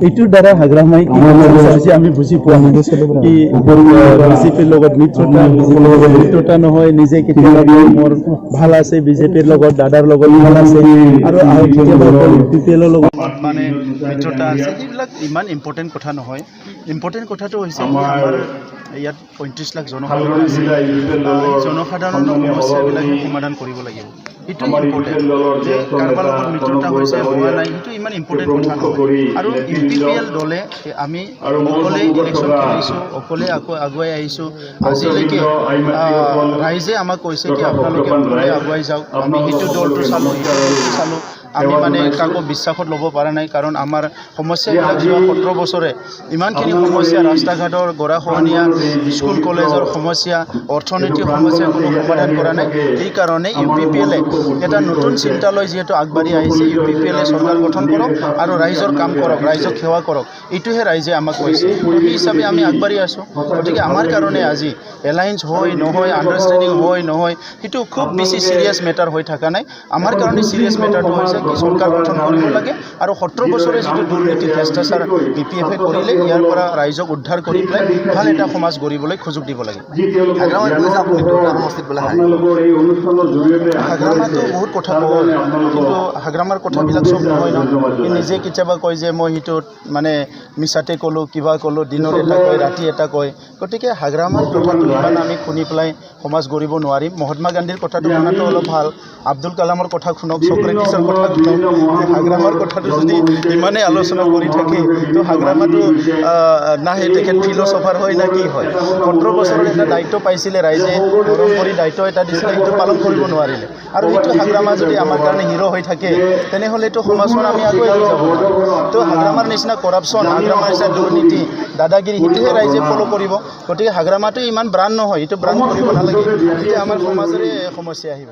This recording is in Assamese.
এইটোৰ দ্বাৰা হাগ্ৰামাই আমি বুজি পোৱা বিজেপিৰ লগত মিত্ৰতা নহয় নিজে কেতিয়াবা মোৰ ভাল আছে বিজেপিৰ লগত দাদাৰ লগত ভাল আছে আৰু কেতিয়াবা BPL লগত মানে মিত্ৰতা আছে সেইবিলাক ইমান ইম্পৰ্টেণ্ট কথা নহয় ইম্পৰ্টেণ্ট কথাটো হৈছে আমাৰ ইয়াত 35 লাখ জনসাধাৰণ আছে জনসাধাৰণৰ সমস্যাবিলাক সমাধান কৰিব লাগিব itu important যে কাৰবাৰ লগত মিত্ৰতা হয়েছে হওয়া নাই itu ইমান ইম্পৰ্টেন্ট কথা নহয় আৰু UPPL দলে আমি অকলে ইলেকশন খেলিছো অকলে আগুৱাই আহিছো আজিলৈকে ৰাইজে আমাক কৈছে কি আপোনালোকে অকলে আগুৱাই যাওক আমি সেইটো দলটো চালো আমি মানে কাকো বিশ্বাসত ল'ব পৰা নাই কাৰণ আমাৰ সমস্যাবিলাক যোৱা 17 বছৰে ইমানখিনি সমস্যা ৰাস্তা ঘাটৰ গৰাখহনীয়া স্কুল কলেজৰ সমস্যা অৰ্থনৈতিক সমস্যা কোনো সমাধান কৰা নাই এই কাৰণে UPPL এটা নতুন চিন্তা লৈ যেহেতু আগবাঢ়ি আহিছে UPPL চৰকাৰ গঠন কৰক আৰু ৰাইজৰ কাম কৰক ৰাইজক সেৱা কৰক এইটোহে ৰাইজে আমাক কৈছে এই হিচাপে আমি আগবাঢ়ি আছো গতিকে আমাৰ কাৰণে আজি এলায়েন্স হয় নহয় আন্ডাৰষ্টেণ্ডিং হয় নহয় সেইটো খুব বেছি সিৰিয়াছ মেটাৰ হৈ থকা নাই আমাৰ কাৰণে সিৰিয়াছ মেটাৰটো হৈছে কি চৰকাৰ গঠন কৰিব লাগে আৰু 17 বছৰে যিটো দুৰ্নীতি ভ্ৰষ্টাচাৰ BPF কৰিলে ইয়াৰ পৰা ৰাইজক উদ্ধাৰ কৰি পেলাই ভাল এটা সমাজ গঢ়িবলৈ সুযোগ দিব লাগে হাগ্ৰামাতো বহুত কথা কয় কিন্তু হাগ্ৰামাৰ কথাবিলাক চব নহয় ন নিজে কেতিয়াবা কয় যে মই সেইটোত মানে মিছাতে ক'লোঁ কিবা ক'লোঁ দিনত এটা কয় ৰাতি এটা কয় গতিকে হাগ্ৰামাৰ কথাটো ইমান আমি শুনি পেলাই সমাজ গঢ়িব নোৱাৰিম মহাত্মা গান্ধীৰ কথাটো শুনাটো অলপ ভাল আব্দুল কালামৰ কথা শুনক চক্ৰেটিছৰ কথা শুনক হাগ্ৰামাৰ কথাটো যদি ইমানেই আলোচনা কৰি থাকে তো হাগ্ৰামাটো নাহে তেখেত ফিল'চফাৰ হয় না কি হয় 17 বছৰৰ এটা দায়িত্ব পাইছিলে ৰাইজে মৰম কৰি দায়িত্ব এটা দিছিলে সেইটো পালন কৰিব নোৱাৰিলে আৰু এইটো হাগ্ৰামা যদি আমাৰ কাৰণে হিৰো হৈ থাকে তেনেহ'লে এইটো সমাজখন আমি আগুৱাই লৈ যাব তো হাগ্ৰামাৰ নিচিনা কৰাপশ্যন হাগ্ৰামাৰ নিচিনা দুৰ্নীতি দাদাগিৰি সেইটোহে ৰাইজে ফ'ল' কৰিব গতিকে হাগ্ৰামাটো ইমান ব্ৰাণ্ড নহয় এইটো ব্ৰাণ্ড কৰিব নালাগে তেতিয়া আমাৰ সমাজৰে সমস্যা আহিব